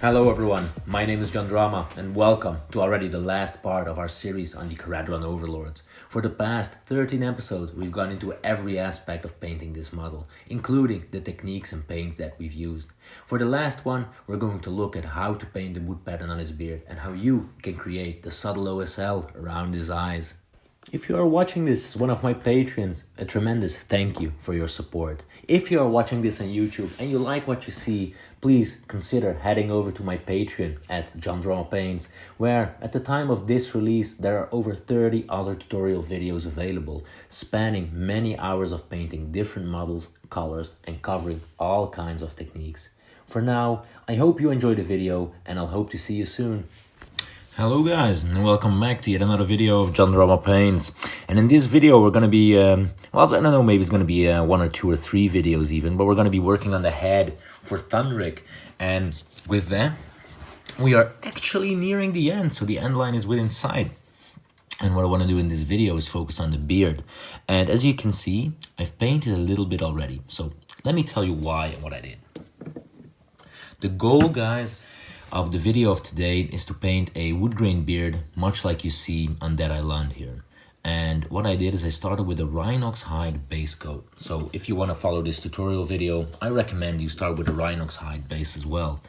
Hello everyone, my name is John Drama and welcome to already the last part of our series on the Caradron Overlords. For the past 13 episodes we've gone into every aspect of painting this model, including the techniques and paints that we've used. For the last one we're going to look at how to paint the wood pattern on his beard and how you can create the subtle OSL around his eyes. If you are watching this as one of my patrons, a tremendous thank you for your support. If you are watching this on YouTube and you like what you see, please consider heading over to my Patreon at John Drama Paints, where at the time of this release there are over 30 other tutorial videos available, spanning many hours of painting different models, colors, and covering all kinds of techniques. For now, I hope you enjoyed the video and I'll hope to see you soon. Hello guys and welcome back to yet another video of John Drama Paints. And in this video we're going to be, well I don't know, maybe it's going to be one or two or three videos even, but we're going to be working on the head for Thundrik. And with that we are actually nearing the end, so the end line is within sight. And what I want to do in this video is focus on the beard. And as you can see, I've painted a little bit already, so let me tell you why and what I did. The goal, guys, of the video of today is to paint a wood grain beard, much like you see on Dead Island here. And what I did is I started with a Rhinox hide base coat. So if you want to follow this tutorial video, I recommend you start with a Rhinox hide base as well.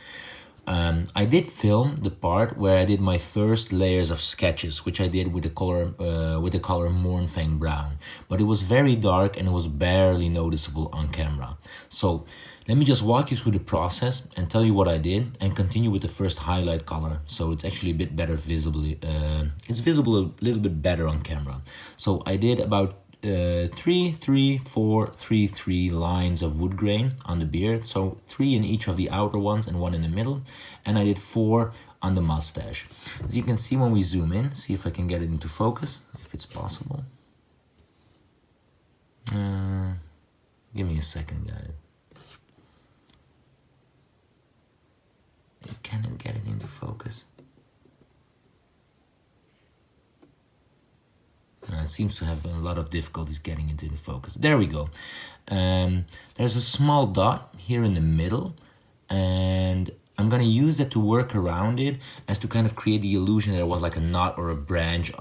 I did film the part where I did my first layers of sketches, which I did with the color Mornfang Brown, but it was very dark and it was barely noticeable on camera. So let me just walk you through the process and tell you what I did and continue with the first highlight color, so it's actually a bit better visibly. It's visible a little bit better on camera. So I did about 3, 3, 4, 3, 3 lines of wood grain on the beard, so 3 in each of the outer ones and 1 in the middle, and I did 4 on the mustache. As you can see when we zoom in, see if I can get it into focus, if it's possible. Give me a second, guys. I cannot get it into focus. It seems to have a lot of difficulties getting into the focus. There we go. There's a small dot here in the middle, and I'm going to use that to work around it as to kind of create the illusion that it was like a knot or a branch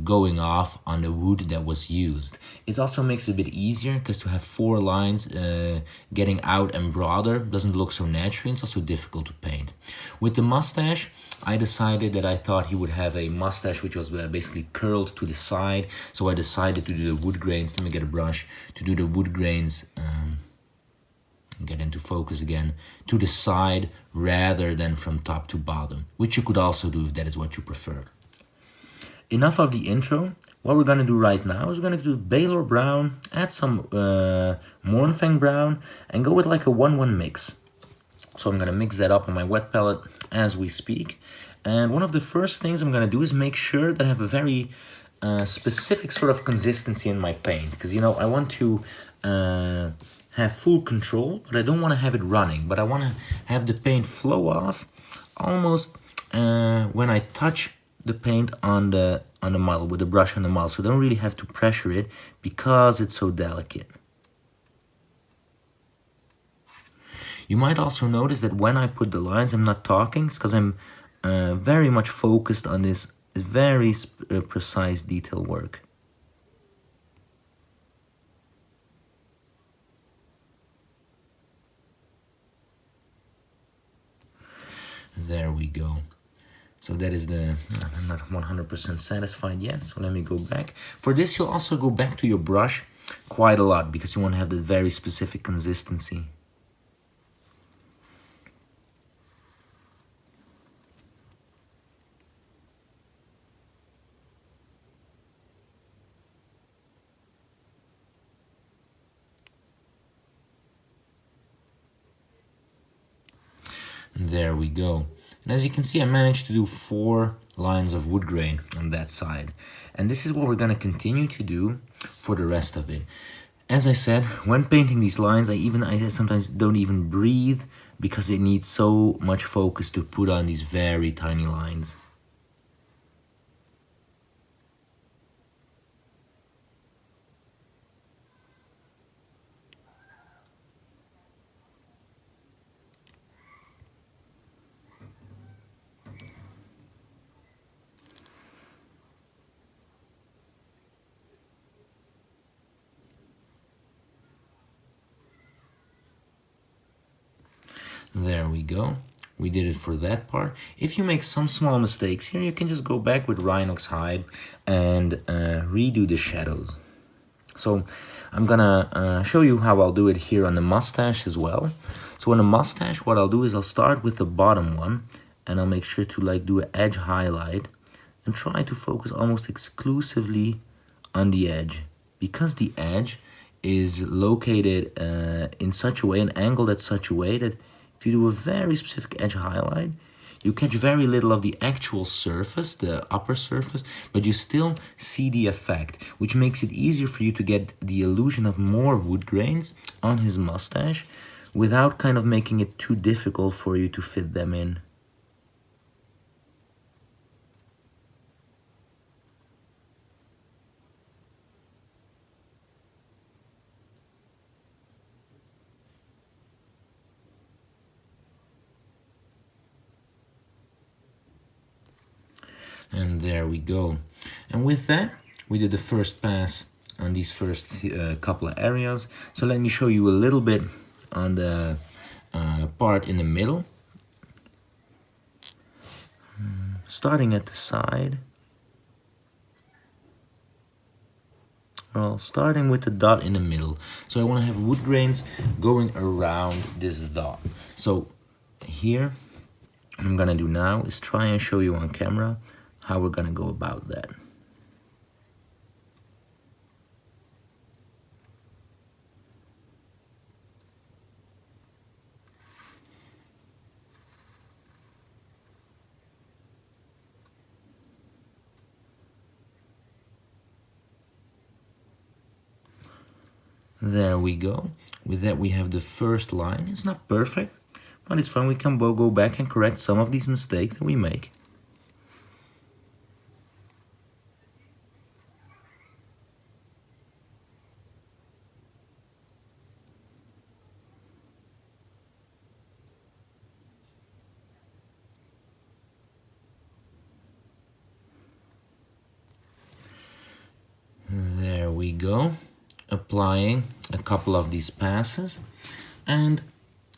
going off on the wood that was used. It also makes it a bit easier because to have 4 lines getting out and broader doesn't look so natural. It's also difficult to paint. With the mustache, I decided that I thought he would have a mustache which was basically curled to the side, so I decided to do the wood grains. Let me get a brush to do the wood grains. Get into focus again, to the side rather than from top to bottom, which you could also do if that is what you prefer. Enough of the intro. What we're going to do right now is we're going to do Baylor Brown, add some Mornfang Brown, and go with like a 1-1 mix. So I'm going to mix that up on my wet palette as we speak. And one of the first things I'm going to do is make sure that I have a very specific sort of consistency in my paint. Because, you know, I want to have full control, but I don't want to have it running. But I want to have the paint flow off almost when I touch the paint on the model with the brush on the model, so don't really have to pressure it because it's so delicate. You might also notice that when I put the lines, I'm not talking. It's because I'm very much focused on this very precise detail work. There we go. So that is I'm not 100% satisfied yet, so let me go back. For this, you'll also go back to your brush quite a lot because you want to have the very specific consistency. There we go. And as you can see, I managed to do 4 lines of wood grain on that side. And this is what we're going to continue to do for the rest of it. As I said, when painting these lines, I sometimes don't even breathe because it needs so much focus to put on these very tiny lines. There we go. We did it for that part. If you make some small mistakes here, you can just go back with Rhinox Hide and redo the shadows. So I'm gonna show you how I'll do it here on the mustache as well. So on the mustache, what I'll do is I'll start with the bottom one, and I'll make sure to like do an edge highlight and try to focus almost exclusively on the edge, because the edge is located in such a way, an angle at such a way that if you do a very specific edge highlight, you catch very little of the actual surface, the upper surface, but you still see the effect, which makes it easier for you to get the illusion of more wood grains on his mustache without kind of making it too difficult for you to fit them in. And there we go. And with that, we did the first pass on these first couple of areas. So let me show you a little bit on the part in the middle. Starting at the side. Well, starting with the dot in the middle. So I want to have wood grains going around this dot. So here, what I'm gonna do now is try and show you on camera how we're gonna go about that. There we go. With that we have the first line. It's not perfect, but it's fine. We can go back and correct some of these mistakes that we make. There we go. Applying a couple of these passes, and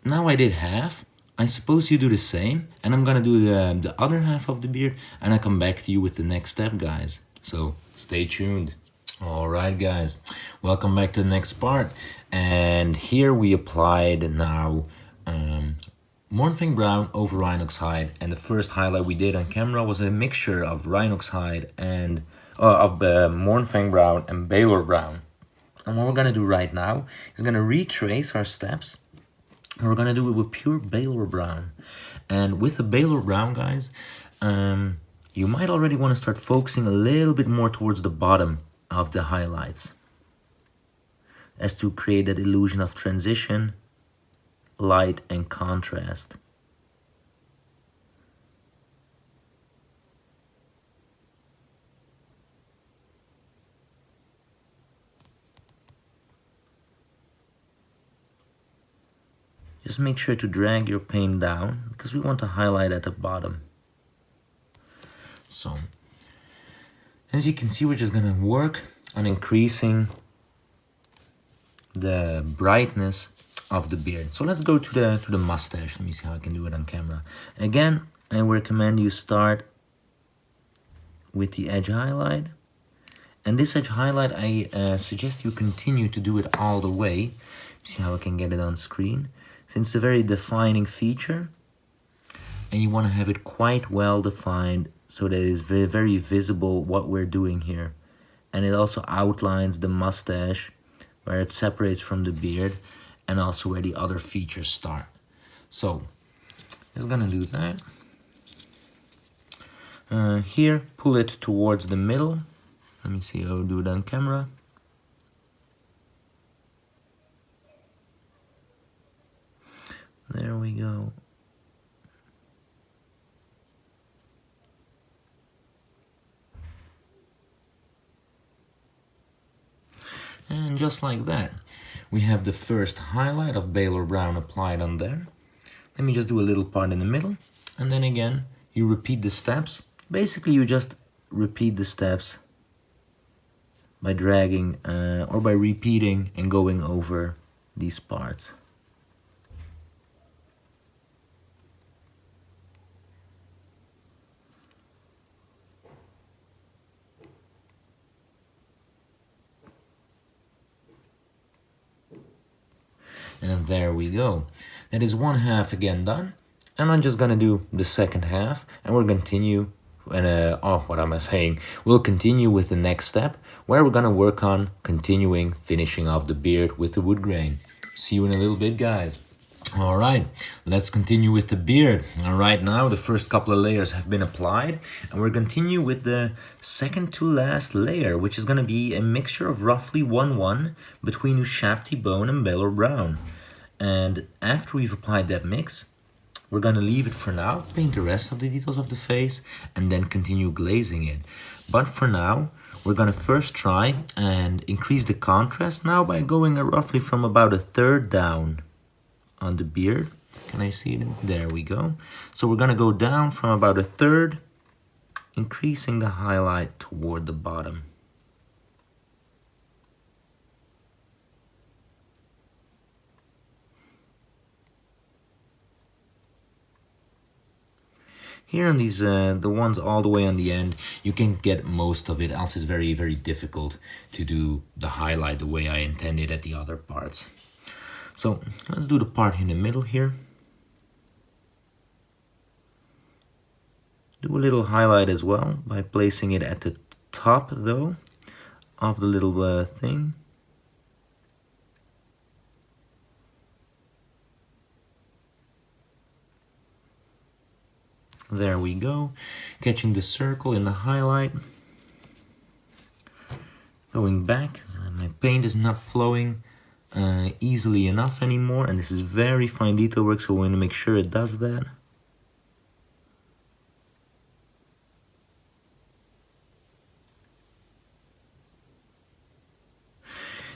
now I did half. I suppose you do the same, and I'm gonna do the other half of the beard, and I come back to you with the next step, guys. So stay tuned. All right, guys, welcome back to the next part. And here we applied now Mornfang Brown over Rhinox Hide, and the first highlight we did on camera was a mixture of Rhinox Hide and of Mornfang Brown and Baylor Brown. And what we're gonna do right now is gonna retrace our steps, and we're gonna do it with pure Baylor Brown. And with the Baylor Brown, guys, you might already want to start focusing a little bit more towards the bottom of the highlights, as to create that illusion of transition, light, and contrast. Just make sure to drag your paint down, because we want to highlight at the bottom. So, as you can see, we're just gonna work on increasing the brightness of the beard. So let's go to the mustache. Let me see how I can do it on camera. Again, I recommend you start with the edge highlight. And this edge highlight, I suggest you continue to do it all the way. See how I can get it on screen. Since it's a very defining feature, and you want to have it quite well defined so that it is very, very visible what we're doing here. And it also outlines the mustache where it separates from the beard, and also where the other features start. So, it's gonna do that. Here, pull it towards the middle. Let me see how I'll do it on camera. There we go. And just like that, we have the first highlight of Baylor Brown applied on there. Let me just do a little part in the middle, and then again, you repeat the steps. Basically, you just repeat the steps by dragging or by repeating and going over these parts. And there we go. That is one half again done. And I'm just gonna do the second half, and we'll continue. And what am I saying? We'll continue with the next step, where we're gonna work on continuing finishing off the beard with the wood grain. See you in a little bit, guys. All right, let's continue with the beard. All right, now the first couple of layers have been applied, and we're continue with the second to last layer, which is gonna be a mixture of roughly 1-1 between Ushabti bone and Belor brown. And after we've applied that mix, we're gonna leave it for now, paint the rest of the details of the face, and then continue glazing it. But for now, we're gonna first try and increase the contrast now by going roughly from about 1/3 down on the beard. Can I see it? There we go. So we're gonna go down from about 1/3, increasing the highlight toward the bottom. Here on these, the ones all the way on the end, you can get most of it, else it's very, very difficult to do the highlight the way I intended at the other parts. So let's do the part in the middle here. Do a little highlight as well by placing it at the top though of the little thing. There we go, catching the circle in the highlight. Going back, my paint is not flowing easily enough anymore, and this is very fine detail work, so we want to make sure it does that.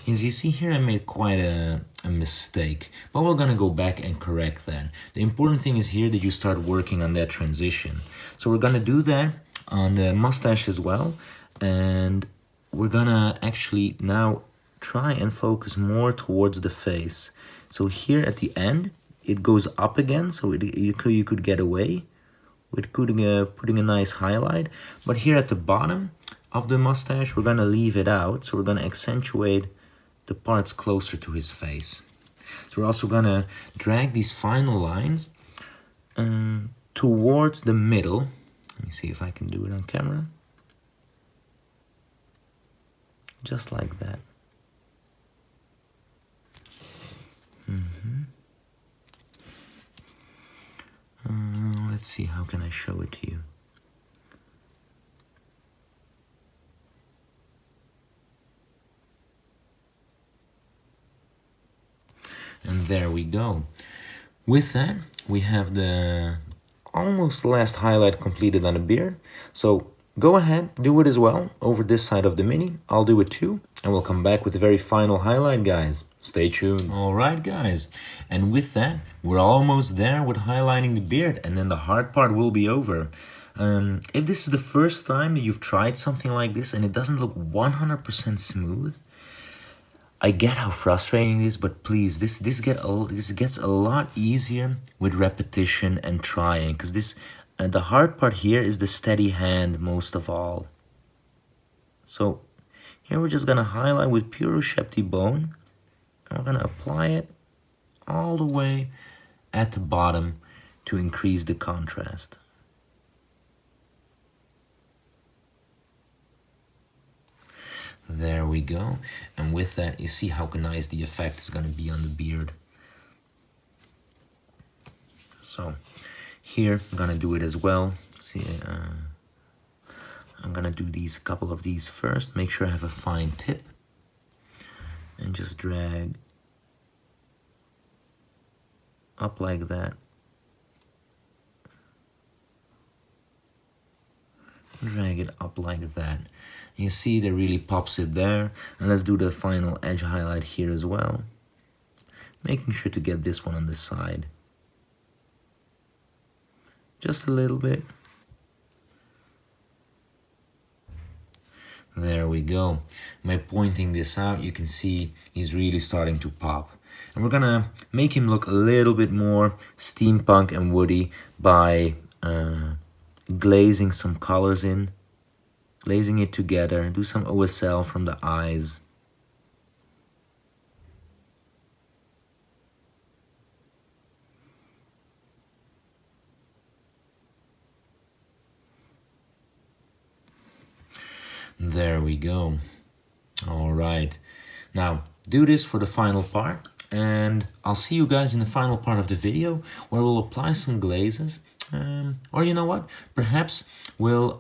As you see here, I made quite a mistake, but we're gonna go back and correct that. The important thing is here that you start working on that transition. So we're gonna do that on the mustache as well, and we're gonna actually now try and focus more towards the face. So here at the end, it goes up again, so you could get away with putting a nice highlight, but here at the bottom of the mustache, we're gonna leave it out, so we're gonna accentuate the parts closer to his face. So we're also gonna drag these final lines towards the middle. Let me see if I can do it on camera. Just like that. Let's see, how can I show it to you? And there we go. With that, we have the almost last highlight completed on the beard. So go ahead, do it as well over this side of the mini. I'll do it too, and we'll come back with the very final highlight, guys. Stay tuned. All right, guys. And with that, we're almost there with highlighting the beard, and then the hard part will be over. If this is the first time that you've tried something like this and it doesn't look 100% smooth, I get how frustrating it is, but please, this gets a lot easier with repetition and trying, because the hard part here is the steady hand most of all. So here we're just gonna highlight with pure Ushabti bone, and we're gonna apply it all the way at the bottom to increase the contrast. There we go. And with that, you see how nice the effect is going to be on the beard. So here, I'm going to do it as well. See, I'm going to do a couple of these first. Make sure I have a fine tip. And just drag up like that. Drag it up like that. You see that really pops it there. And let's do the final edge highlight here as well. Making sure to get this one on the side. Just a little bit. There we go. By pointing this out, you can see he's really starting to pop. And we're gonna make him look a little bit more steampunk and woody by glazing some colors in. Glazing it together, do some OSL from the eyes. There we go. All right. Now, do this for the final part, and I'll see you guys in the final part of the video where we'll apply some glazes. Or you know what? Perhaps we'll,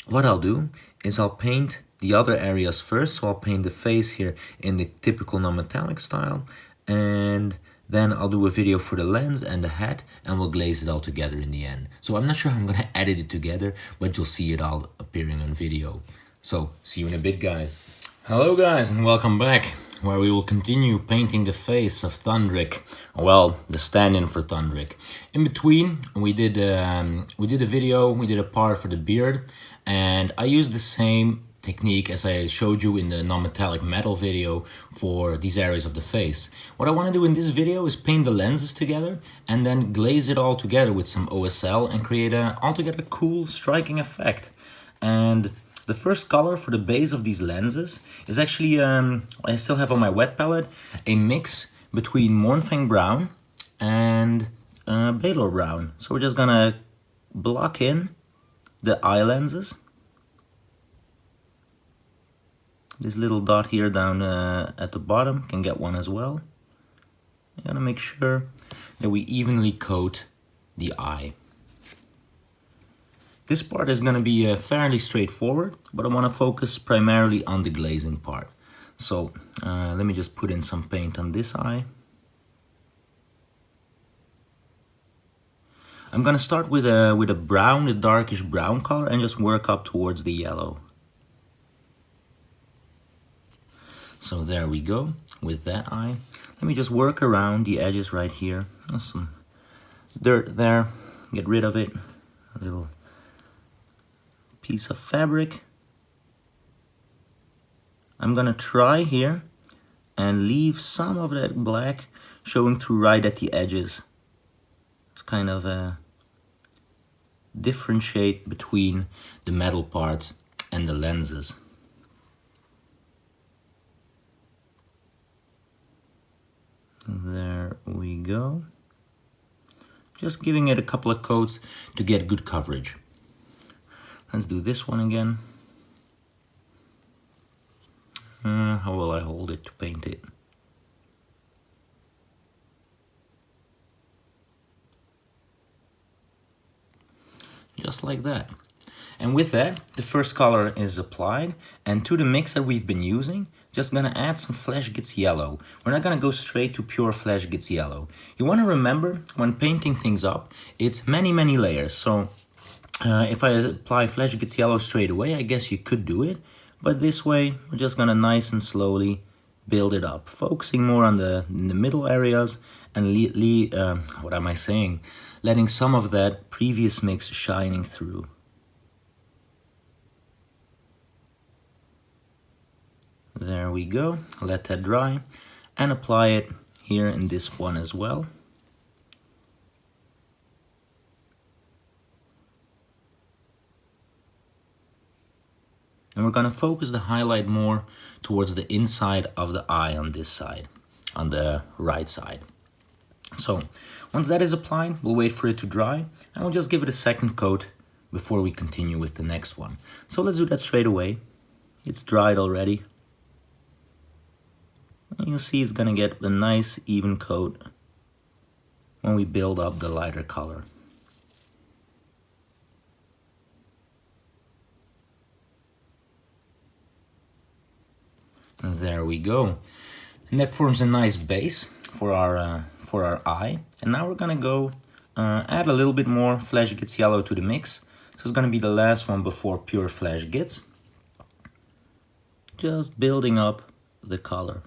what I'll do is I'll paint the other areas first. So I'll paint the face here in the typical non-metallic style, and then I'll do a video for the lens and the hat, and we'll glaze it all together in the end. So I'm not sure how I'm gonna edit it together, but you'll see it all appearing on video. So see you in a bit, guys. Hello guys, and welcome back, where we will continue painting the face of Thundrik. Well, the stand-in for Thundrik. In between, we did a video, we did a part for the beard, and I used the same technique as I showed you in the non-metallic metal video for these areas of the face. What I want to do in this video is paint the lenses together and then glaze it all together with some OSL and create a altogether cool, striking effect. And the first color for the base of these lenses is actually, I still have on my wet palette, a mix between Mournfang Brown and Baylor Brown. So we're just gonna block in the eye lenses. This little dot here down at the bottom can get one as well. You gotta make sure that we evenly coat the eye. This part is gonna be fairly straightforward, but I wanna focus primarily on the glazing part. So let me just put in some paint on this eye. I'm gonna start with a brown, a darkish brown color, and just work up towards the yellow. So there we go with that eye. Let me just work around the edges right here. There's some dirt there, get rid of it. A little piece of fabric. I'm gonna try here and leave some of that black showing through right at the edges. It's kind of a differentiate between the metal parts and the lenses. There we go. Just giving it a couple of coats to get good coverage. Let's do this one again. How will I hold it to paint it? Just like that. And with that, the first color is applied, and to the mix that we've been using, just gonna add some Flesh Gets Yellow. We're not gonna go straight to pure Flesh Gets Yellow. You wanna remember, when painting things up, it's many, many layers. So if I apply Flesh Gets Yellow straight away, I guess you could do it. But this way, we're just gonna nice and slowly build it up, focusing more on the middle areas and what am I saying? Letting some of that previous mix shining through. There we go, let that dry and apply it here in this one as well. And we're gonna focus the highlight more towards the inside of the eye on this side, on the right side. So once that is applied, we'll wait for it to dry and we'll just give it a second coat before we continue with the next one. So let's do that straight away. It's dried already. And you'll see it's gonna get a nice even coat when we build up the lighter color. And there we go. And that forms a nice base for our eye. And now we're gonna go add a little bit more Flesh Gets Yellow to the mix. So it's gonna be the last one before pure Flesh Gets. Just building up the color.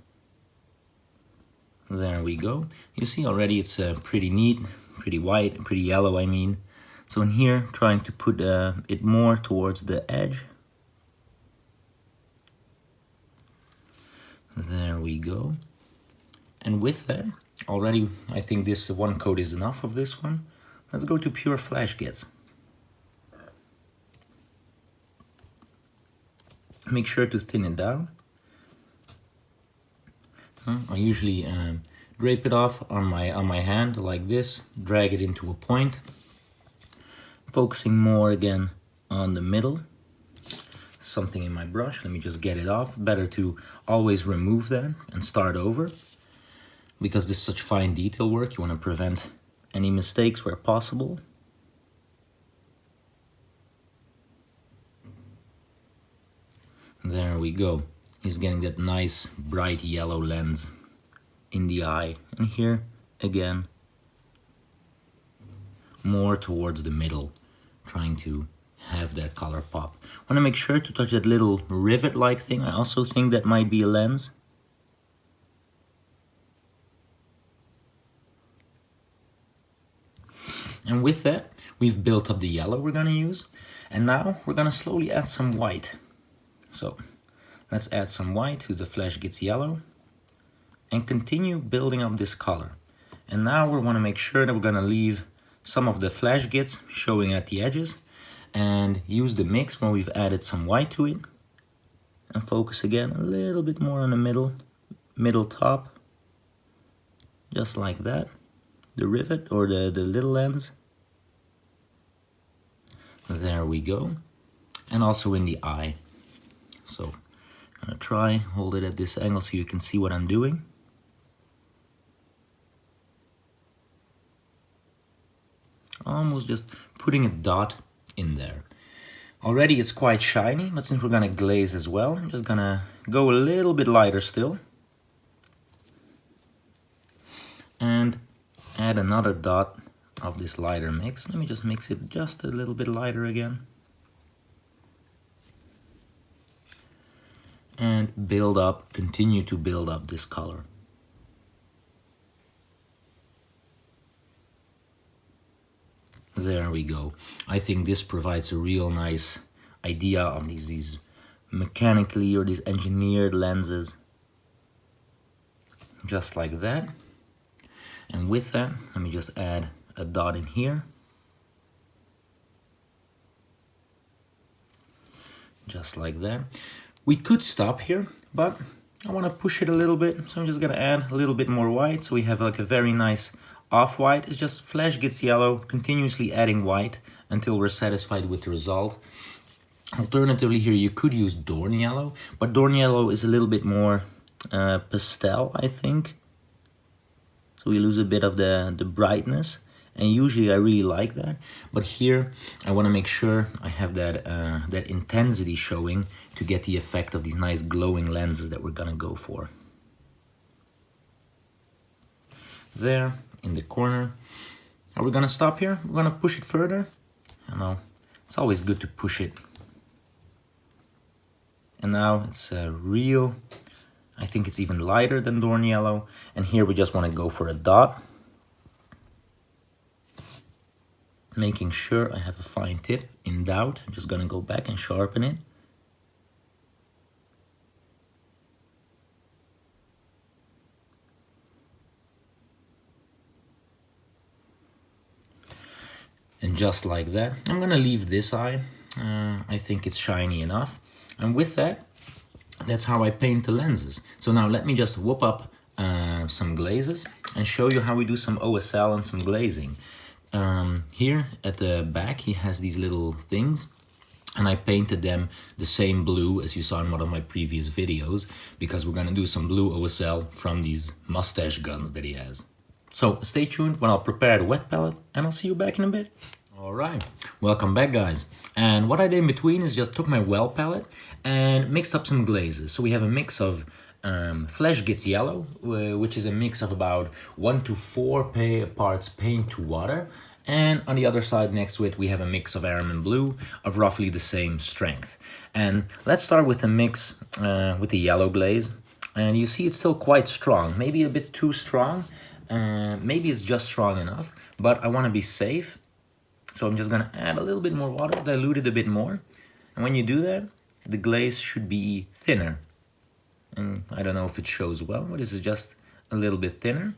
There we go. You see already it's pretty neat, pretty white, pretty yellow I mean. So in here, trying to put it more towards the edge. There we go. And with that, already I think this one coat is enough of this one. Let's go to pure Flesh Gets. Make sure to thin it down. I usually drape it off on my hand like this, drag it into a point, focusing more again on the middle. something in my brush. Let me just get it off. Better to always remove that and start over, because this is such fine detail work. You want to prevent any mistakes where possible. There we go. He's getting that nice bright yellow lens in the eye. And here again, more towards the middle, trying to have that color pop. Want to make sure to touch that little rivet-like thing. I also think that might be a lens. And with that, we've built up the yellow we're going to use. And now we're going to slowly add some white. So let's add some white to the flesh gets yellow and continue building up this color. And now we want to make sure that we're going to leave some of the flesh gets showing at the edges and use the mix when we've added some white to it, and focus again a little bit more on the middle top, just like that, the rivet or the little lens. There we go. And also in the eye. So I'm gonna try hold it at this angle so you can see what I'm doing. Almost just putting a dot in there. Already it's quite shiny, but since we're gonna glaze as well, I'm just gonna go a little bit lighter still. And add another dot of this lighter mix. Let me just mix it just a little bit lighter again. And build up, continue to build up this color. There we go. I think this provides a real nice idea of these mechanically or these engineered lenses. Just like that. And with that, let me just add a dot in here. Just like that. We could stop here, but I want to push it a little bit. So I'm just going to add a little bit more white. So we have like a very nice off-white. It's just flesh gets yellow, continuously adding white until we're satisfied with the result. Alternatively here, you could use Dorn yellow, but Dorn yellow is a little bit more pastel, I think. So we lose a bit of the brightness, and usually I really like that. But here I want to make sure I have that intensity showing to get the effect of these nice glowing lenses that we're gonna go for. There in the corner. Are we gonna stop here? We're gonna push it further. I know it's always good to push it. And now it's real. I think it's even lighter than Dorn yellow. And here we just want to go for a dot. Making sure I have a fine tip. In doubt, I'm just going to go back and sharpen it. And just like that, I'm going to leave this eye. I think it's shiny enough. And with that, that's how I paint the lenses. So now let me just whoop up some glazes and show you how we do some OSL and some glazing. Here at the back, he has these little things, and I painted them the same blue as you saw in one of my previous videos, because we're gonna do some blue OSL from these mustache guns that he has. So stay tuned when I'll prepare the wet palette, and I'll see you back in a bit. All right, welcome back, guys. And what I did in between is just took my well palette and mixed up some glazes. So we have a mix of flesh gets yellow, which is a mix of about 1 to 4 parts paint to water. And on the other side next to it, we have a mix of Araman blue of roughly the same strength. And let's start with the mix with the yellow glaze. And you see it's still quite strong, maybe a bit too strong. Maybe it's just strong enough, but I want to be safe. So I'm just going to add a little bit more water, dilute it a bit more. And when you do that, the glaze should be thinner. And I don't know if it shows well, but this is just a little bit thinner.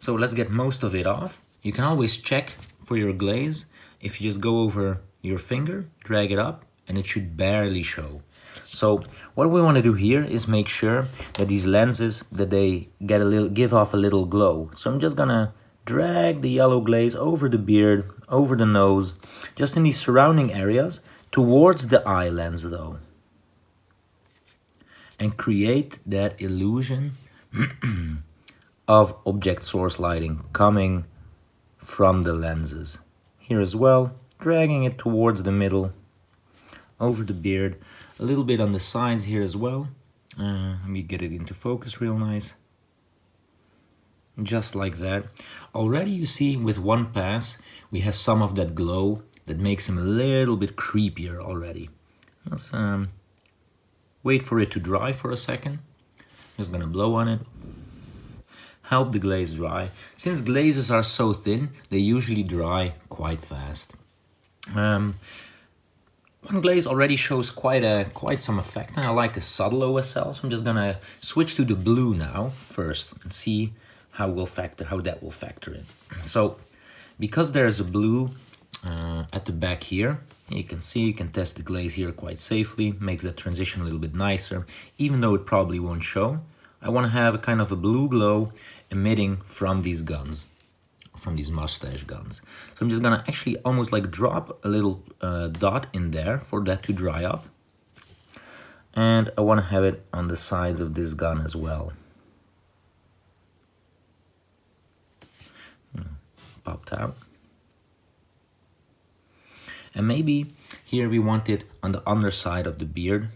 So let's get most of it off. You can always check for your glaze. If you just go over your finger, drag it up, and it should barely show. So what we want to do here is make sure that these lenses, that they get give off a little glow. So I'm just going to drag the yellow glaze over the beard, over the nose, just in these surrounding areas, towards the eye lens though. and create that illusion of object source lighting coming from the lenses. Here as well, dragging it towards the middle, over the beard, a little bit on the sides here as well. Let me get it into focus real nice. Just like that. Already you see with one pass we have some of that glow that makes him a little bit creepier already. Let's wait for it to dry for a second. Just gonna blow on it. Help the glaze dry. Since glazes are so thin, they usually dry quite fast. One glaze already shows quite some effect, and I like a subtle OSL, so I'm just gonna switch to the blue now first and see how that will factor in. So, because there's a blue at the back here, you can test the glaze here quite safely, makes that transition a little bit nicer, even though it probably won't show. I want to have a kind of a blue glow emitting from these guns, from these mustache guns. So I'm just gonna actually almost like drop a little dot in there for that to dry up. And I want to have it on the sides of this gun as well. Popped out. And maybe here we want it on the underside of the beard.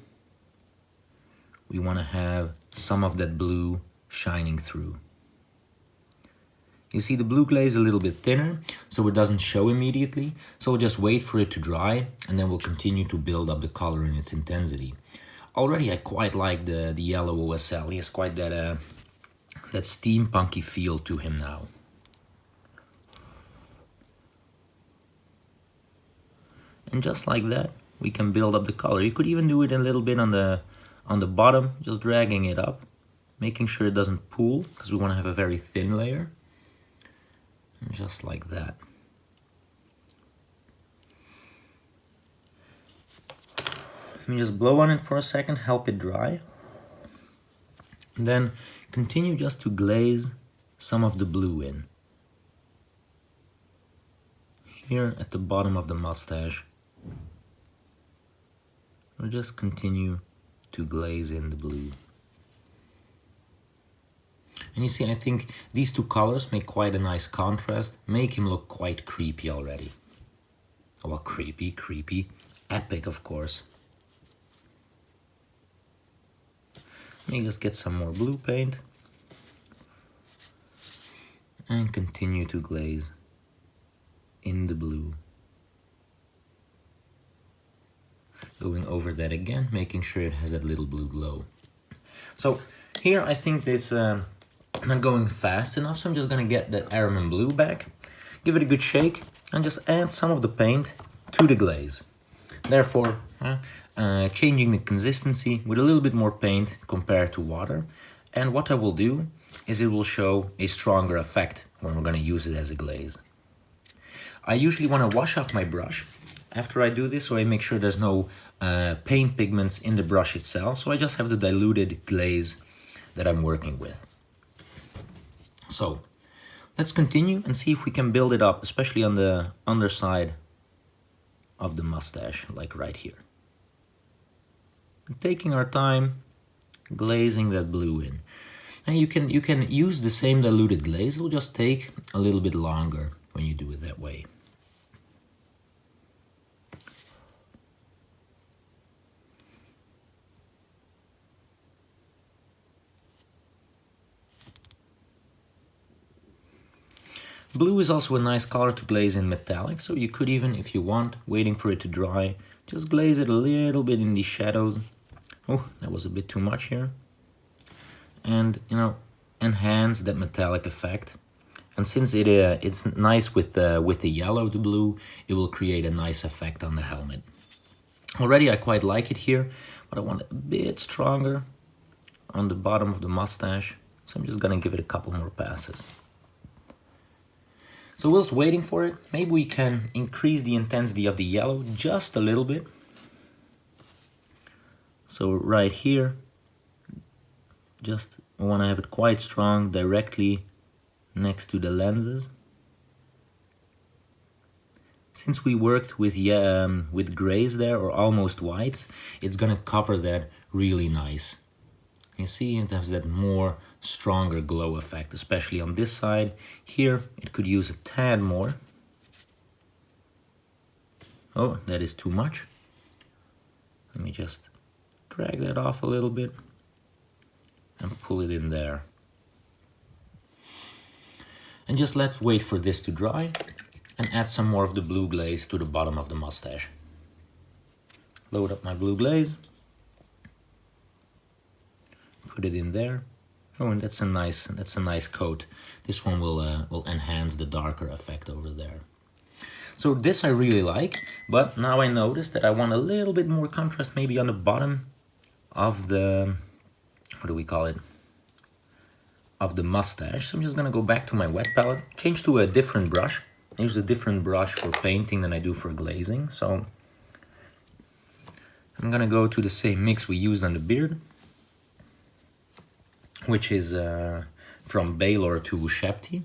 We want to have some of that blue shining through. You see the blue glaze a little bit thinner, so it doesn't show immediately. So we'll just wait for it to dry, and then we'll continue to build up the color and its intensity. Already I quite like the yellow OSL. He has quite that steampunky feel to him now. And just like that, we can build up the color. You could even do it a little bit on the bottom, just dragging it up, making sure it doesn't pool, because we want to have a very thin layer. And just like that. Let me just blow on it for a second, help it dry. And then continue just to glaze some of the blue in. Here at the bottom of the mustache. We'll just continue to glaze in the blue. And you see, I think these two colors make quite a nice contrast, make him look quite creepy already. Well, creepy, epic, of course. Let me just get some more blue paint and continue to glaze in the blue. Going over that again, making sure it has that little blue glow. So here I think this not going fast enough, so I'm just gonna get the Araman blue back, give it a good shake, and just add some of the paint to the glaze. Therefore, changing the consistency with a little bit more paint compared to water. And what I will do is it will show a stronger effect when we're gonna use it as a glaze. I usually want to wash off my brush after I do this, so I make sure there's no paint pigments in the brush itself, so I just have the diluted glaze that I'm working with. So let's continue and see if we can build it up, especially on the underside of the mustache, like right here. Taking our time, glazing that blue in. And you can use the same diluted glaze, it will just take a little bit longer when you do it that way. Blue is also a nice color to glaze in metallic, so you could even, if you want, waiting for it to dry, just glaze it a little bit in the shadows. Oh, that was a bit too much here. And, you know, enhance that metallic effect. And since it's nice with the yellow, the blue, it will create a nice effect on the helmet. Already I quite like it here, but I want it a bit stronger on the bottom of the mustache. So I'm just gonna give it a couple more passes. So whilst waiting for it, maybe we can increase the intensity of the yellow just a little bit. So right here, just want to have it quite strong directly next to the lenses. Since we worked with grays there, or almost whites, it's gonna cover that really nice. You see it has that more stronger glow effect, especially on this side. Here it could use a tad more. Oh, that is too much. Let me just drag that off a little bit and pull it in there. And just let's wait for this to dry and add some more of the blue glaze to the bottom of the mustache. Load up my blue glaze. Put it in there. Oh, and that's a nice coat. This one will enhance the darker effect over there. So this I really like, but now I notice that I want a little bit more contrast maybe on the bottom of the, what do we call it, of the mustache. So I'm just gonna go back to my wet palette, change to a different brush. I use a different brush for painting than I do for glazing. So I'm gonna go to the same mix we used on the beard, which is from Baylor to Shepty.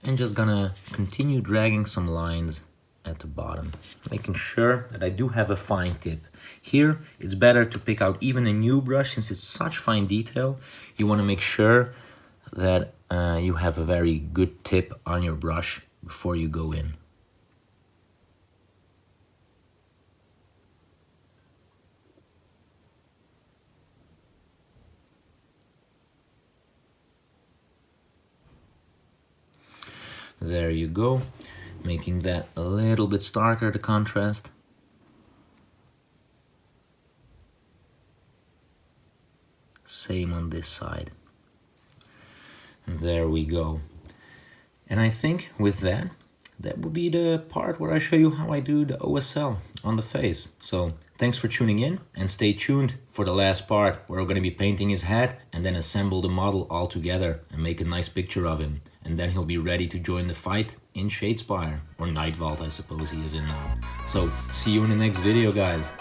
And just gonna continue dragging some lines at the bottom, making sure that I do have a fine tip. Here, it's better to pick out even a new brush since it's such fine detail. You wanna make sure that you have a very good tip on your brush before you go in. There you go, making that a little bit starker, the contrast. Same on this side. And there we go. And I think with that, that will be the part where I show you how I do the OSL on the face. So thanks for tuning in and stay tuned for the last part where we're going to be painting his head and then assemble the model all together and make a nice picture of him. And then he'll be ready to join the fight in Shadespire, or Night Vault I suppose he is in now. So see you in the next video, guys.